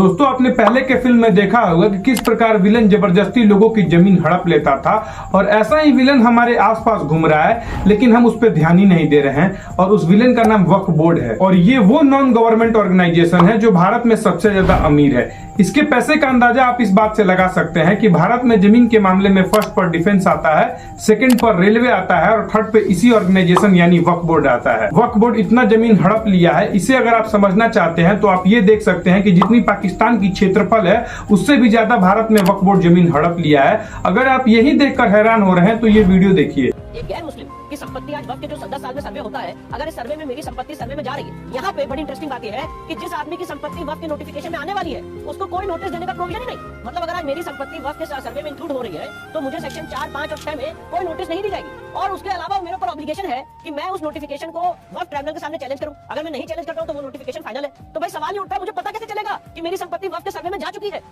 दोस्तों, आपने पहले के फिल्म में देखा होगा कि किस प्रकार विलन जबरदस्ती लोगों की जमीन हड़प लेता था, और ऐसा ही विलन हमारे आसपास घूम रहा है, लेकिन हम उस पर ध्यान ही नहीं दे रहे हैं। और उस विलन का नाम वक्फ बोर्ड है, और ये वो नॉन गवर्नमेंट ऑर्गेनाइजेशन है जो भारत में सबसे ज्यादा अमीर है। इसके पैसे का अंदाजा आप इस बात से लगा सकते हैं कि भारत में जमीन के मामले में फर्स्ट पर डिफेंस आता है, सेकंड पर रेलवे आता है, और थर्ड पे इसी ऑर्गेनाइजेशन यानी वक्फ बोर्ड आता है। वक्फ बोर्ड इतना जमीन हड़प लिया है, इसे अगर आप समझना चाहते हैं तो आप ये देख सकते हैं कि जितनी पाकिस्तान की क्षेत्रफल है उससे भी ज्यादा भारत में वक्फ बोर्ड जमीन हड़प लिया है। अगर आप यही देखकर हैरान हो रहे हैं तो ये वीडियो देखिए। एक गैर मुस्लिम की संपत्ति आज वक्त के जो 10 साल में सर्वे होता है, अगर इस सर्वे में मेरी संपत्ति सर्वे में जा रही है, यहाँ पे बड़ी इंटरेस्टिंग बात यह है कि जिस आदमी की संपत्ति वक्त के नोटिफिकेशन में आने वाली है उसको कोई नोटिस देने का प्रोविजन ही नहीं। मतलब अगर आज मेरी संपत्ति वक्त के सर्वे में इंक्लूड हो रही है तो मुझे सेक्शन 4, 5 और 6 में कोई नोटिस नहीं दी जाएगी, और उसके अलावा मेरे ऊपर ऑब्लिगेशन है कि मैं उस नोटिफिकेशन को वक्त ट्राइब्यूनल के सामने चैलेंज करूं। अगर मैं नहीं चैलेंज करता हूं तो वो नोटिफिकेशन फाइनल है। तो भाई सवाल ये उठता है, मुझे पता कैसे चलेगा कि मेरी संपत्ति वक्त के सर्वे में जा चुकी है?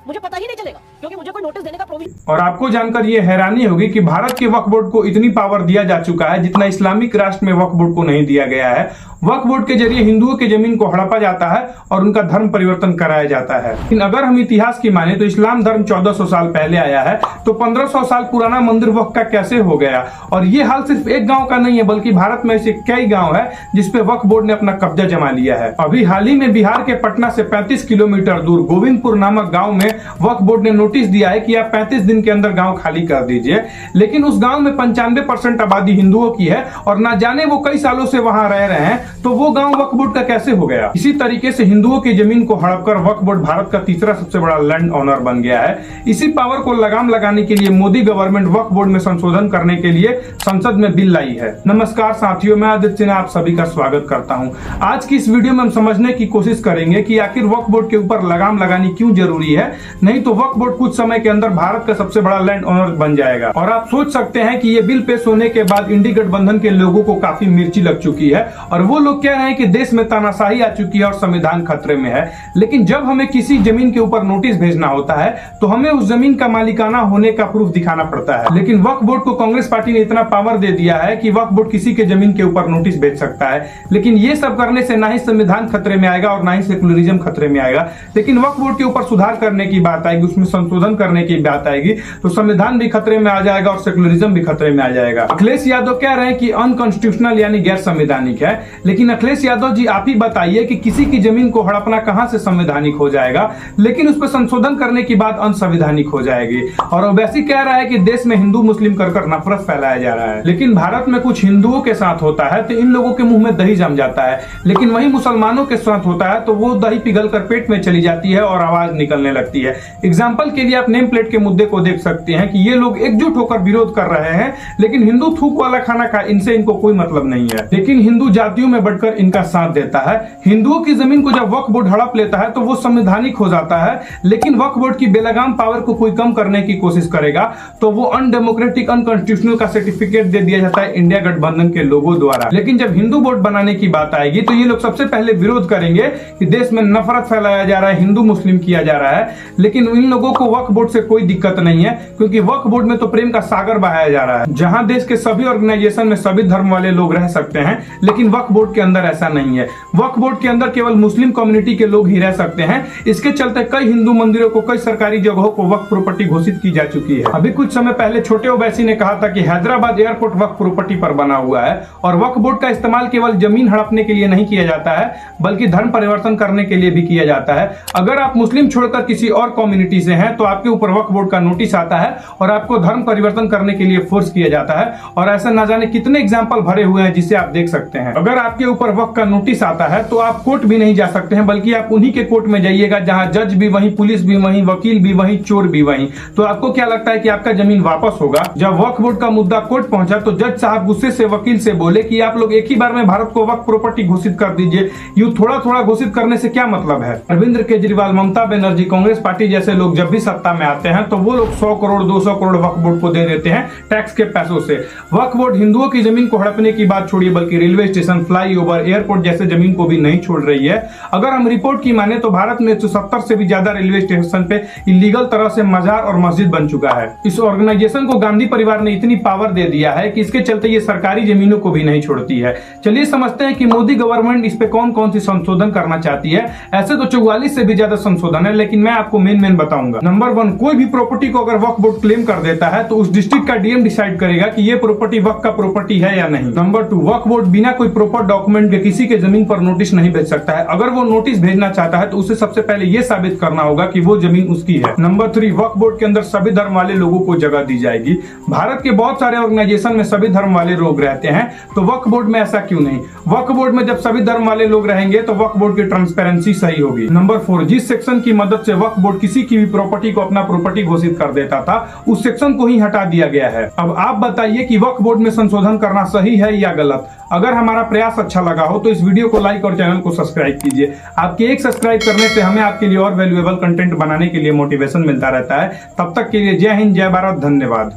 मुझे पता ही नहीं चलेगा क्योंकि मुझे कोई नोटिस देने का प्रोविजन। और आपको जानकर ये हैरानी होगी कि भारत के वक्फ बोर्ड को इतनी पावर दिया जा चुका है जितना इस्लामिक राष्ट्र में वक्फ बोर्ड को नहीं दिया गया है। वक्फ बोर्ड के जरिए हिंदुओं की जमीन को हड़पा जाता है और उनका धर्म परिवर्तन कराया जाता है। लेकिन अगर हम इतिहास की माने तो इस्लाम धर्म 1400 साल पहले आया है, तो 1500 साल पुराना मंदिर वक्फ का कैसे हो गया? और ये हाल सिर्फ एक गांव का नहीं है, बल्कि भारत में ऐसे कई गांव है जिसपे वक्फ बोर्ड ने अपना कब्जा जमा लिया है। अभी हाल ही में बिहार के पटना से 35 किलोमीटर दूर गोविंदपुर नामक गाँव में वक्फ बोर्ड ने नोटिस दिया है कि आप 35 दिन के अंदर गाँव खाली कर दीजिए। लेकिन उस गाँव में 95% आबादी हिंदुओं की है और ना जाने वो कई सालों से वहां रह रहे हैं, तो वो गांव वक्फ बोर्ड का कैसे हो गया? इसी तरीके से हिंदुओं की जमीन को हड़पकर वक्फ बोर्ड भारत का तीसरा सबसे बड़ा लैंड ओनर बन गया है। इसी पावर को लगाम लगाने के लिए मोदी गवर्नमेंट वक्फ बोर्ड में संशोधन करने के लिए संसद में बिल लाई है। नमस्कार साथियों, मैं आदित्य सिन्हा आप सभी का स्वागत करता हूं। आज की इस वीडियो में हम समझने की कोशिश करेंगे कि आखिर वक्फ बोर्ड के ऊपर लगाम लगानी क्यों जरूरी है, नहीं तो वक्फ बोर्ड कुछ समय के अंदर भारत का सबसे बड़ा लैंड ओनर बन जाएगा। और आप सोच सकते हैं कि ये बिल पेश होने के बाद इंडी गठबंधन के लोगों को काफी मिर्ची लग चुकी है और वो लोग कह रहे हैं कि देश में तानाशाही आ चुकी है और संविधान खतरे में है। लेकिन जब हमें किसी जमीन के ऊपर नोटिस भेजना होता है तो हमें उस जमीन का मालिकाना होने का प्रूफ दिखाना पड़ता है। लेकिन वक्फ बोर्ड को कांग्रेस पार्टी ने इतना पावर दे दिया है कि वक्फ बोर्ड किसी के जमीन के ऊपर नोटिस भेज सकता है। लेकिन ये सब करने से ना ही संविधान खतरे में आएगा और ना ही सेकुलरिज्म खतरे में आएगा। लेकिन वक्फ बोर्ड के ऊपर सुधार करने की बात आएगी, उसमें संशोधन करने की बात आएगी, तो संविधान भी खतरे में आ जाएगा और सेकुलरिज्म भी खतरे में आ जाएगा। अखिलेश यादव कह रहे हैं कि अनकॉन्स्टिट्यूशनल यानी गैर संवैधानिक है। लेकिन अखिलेश यादव जी, आप ही बताइए कि किसी की जमीन को हड़पना कहां से संवैधानिक हो जाएगा, लेकिन उस पर संशोधन करने की बात अनसंवैधानिक हो जाएगी। और ओवैसी कह रहा है कि देश में हिंदू मुस्लिम कर नफरत फैलाया जा रहा है। लेकिन भारत में कुछ हिंदुओं के साथ होता है तो इन लोगों के मुंह में दही जम जाता है, लेकिन वही मुसलमानों के साथ होता है तो वो दही पिघलकर पेट में चली जाती है और आवाज निकलने लगती है। एग्जाम्पल के लिए आप नेम प्लेट के मुद्दे को देख सकते हैं कि ये लोग एकजुट होकर विरोध कर रहे हैं, लेकिन हिंदू थूक वाला खाना खाए इनसे इनको कोई मतलब नहीं है। लेकिन हिंदू जातियों में बढ़कर इनका साथ देता है। हिंदुओं की जमीन को जब वक्फ बोर्ड हड़प लेता है तो वो संवैधानिक हो जाता है, लेकिन वक्फ बोर्ड की बेलगाम पावर को कोई कम करने की कोशिश करेगा तो वो अनडेमोक्रेटिक अनकॉन्स्टिट्यूशनल का सर्टिफिकेट दे दिया जाता है इंडिया गठबंधन के लोगों द्वारा। लेकिन जब हिंदू बोर्ड बनाने की बात आएगी तो ये लोग सबसे पहले विरोध करेंगे कि देश में नफरत फैलाया जा रहा है, हिंदू मुस्लिम किया जा रहा है। लेकिन इन लोगों को वक्फ बोर्ड से कोई दिक्कत नहीं है, क्योंकि वक्फ बोर्ड में तो प्रेम का सागर बहाया जा रहा है, जहां देश के सभी ऑर्गेनाइजेशन में सभी धर्म वाले लोग रह सकते हैं। लेकिन वक्फ बोर्ड के अंदर ऐसा नहीं है। वक्फ बोर्ड के अंदर केवल मुस्लिम कम्युनिटी के लोग ही रह सकते हैं। इसके चलते कई हिंदू मंदिरों को, कई सरकारी जगहों को वक्फ प्रॉपर्टी घोषित की जा चुकी है। अभी कुछ समय पहले छोटे ओवैसी ने कहा था कि हैदराबाद एयरपोर्ट वक्फ प्रॉपर्टी पर बना हुआ है। और वक्फ बोर्ड का इस्तेमाल केवल जमीन हड़पने के लिए नहीं किया जाता है, बल्कि धर्म परिवर्तन करने के लिए भी किया जाता है। अगर आप मुस्लिम छोड़कर किसी और कम्युनिटी से हैं तो आपके ऊपर वक्फ बोर्ड का नोटिस आता है और आपको धर्म परिवर्तन करने के लिए फोर्स किया जाता है। और ऐसा ना जाने कितने एग्जाम्पल भरे हुए हैं जिसे आप देख सकते हैं। अगर आपके ऊपर वक्फ का नोटिस आता है तो आप कोर्ट भी नहीं जा सकते हैं, बल्कि आप उन्हीं के कोर्ट में जाइएगा जहां जज भी वहीं, पुलिस भी वहीं, वकील भी वहीं, चोर भी वहीं। तो आपको क्या लगता है कि आपका जमीन वापस होगा? जब वक्फ बोर्ड का मुद्दा कोर्ट पहुंचा तो जज साहब गुस्से से वकील से बोले कि आप लोग एक ही बार में भारत को वक्फ प्रॉपर्टी घोषित कर दीजिए, यूं थोड़ा थोड़ा घोषित करने से क्या मतलब है? अरविंद केजरीवाल, ममता बनर्जी, कांग्रेस पार्टी जैसे लोग जब भी सत्ता में आते हैं तो वो लोग 100 करोड़ 200 करोड़ वक्फ बोर्ड को दे देते हैं टैक्स के पैसों से। वक्फ बोर्ड हिंदुओं की जमीन को हड़पने की बात छोड़िए, बल्कि railway station, fly flyover, airport जैसे जमीन को भी नहीं छोड़ रही है। अगर हम रिपोर्ट की माने तो भारत में 170 से भी ज्यादा रेलवे स्टेशन पे इलीगल तरह से मजार और मस्जिद बन चुका है। इस ऑर्गेनाइजेशन को गांधी परिवार ने इतनी पावर दे दिया है कि इसके चलते ये सरकारी जमीनों को भी नहीं छोड़ती है। चलिए समझते हैं कि मोदी गवर्नमेंट इस पे कौन कौन सी संशोधन करना चाहती है। ऐसे तो 44 से भी ज्यादा संशोधन है, लेकिन मैं आपको मेन बताऊंगा। नंबर 1, कोई भी प्रॉपर्टी को अगर वक्फ बोर्ड क्लेम कर देता है तो उस डिस्ट्रिक्ट का डीएम डिसाइड करेगा कि ये प्रॉपर्टी वक्फ का प्रॉपर्टी है या नहीं। नंबर 2, वक्फ बोर्ड बिना कोई प्रॉपर डॉक्यूमेंट के किसी के जमीन पर नोटिस नहीं भेज सकता है। अगर वो नोटिस भेजना चाहता है तो उसे सबसे पहले ये साबित करना होगा कि वो जमीन उसकी है। नंबर 3, वक्फ बोर्ड के अंदर सभी धर्म वाले लोगों को जगह दी जाएगी। भारत के बहुत सारे ऑर्गेनाइजेशन में सभी धर्म वाले लोग रहते हैं, तो वक्फ बोर्ड में ऐसा क्यों नहीं? वक्फ बोर्ड में जब सभी धर्म वाले लोग रहेंगे तो वक्फ बोर्ड की ट्रांसपेरेंसी सही होगी। नंबर 4, जिस सेक्शन की मदद से वक्फ बोर्ड किसी की भी प्रॉपर्टी को अपना प्रॉपर्टी घोषित कर देता था, उस सेक्शन को ही हटा दिया गया है। अब आप बताइए कि वक्फ बोर्ड में संशोधन करना सही है या गलत? अगर हमारा प्रयास अच्छा लगा हो तो इस वीडियो को लाइक और चैनल को सब्सक्राइब कीजिए। आपके एक सब्सक्राइब करने से हमें आपके लिए और वैल्यूएबल कंटेंट बनाने के लिए मोटिवेशन मिलता रहता है। तब तक के लिए जय हिंद, जय भारत, धन्यवाद।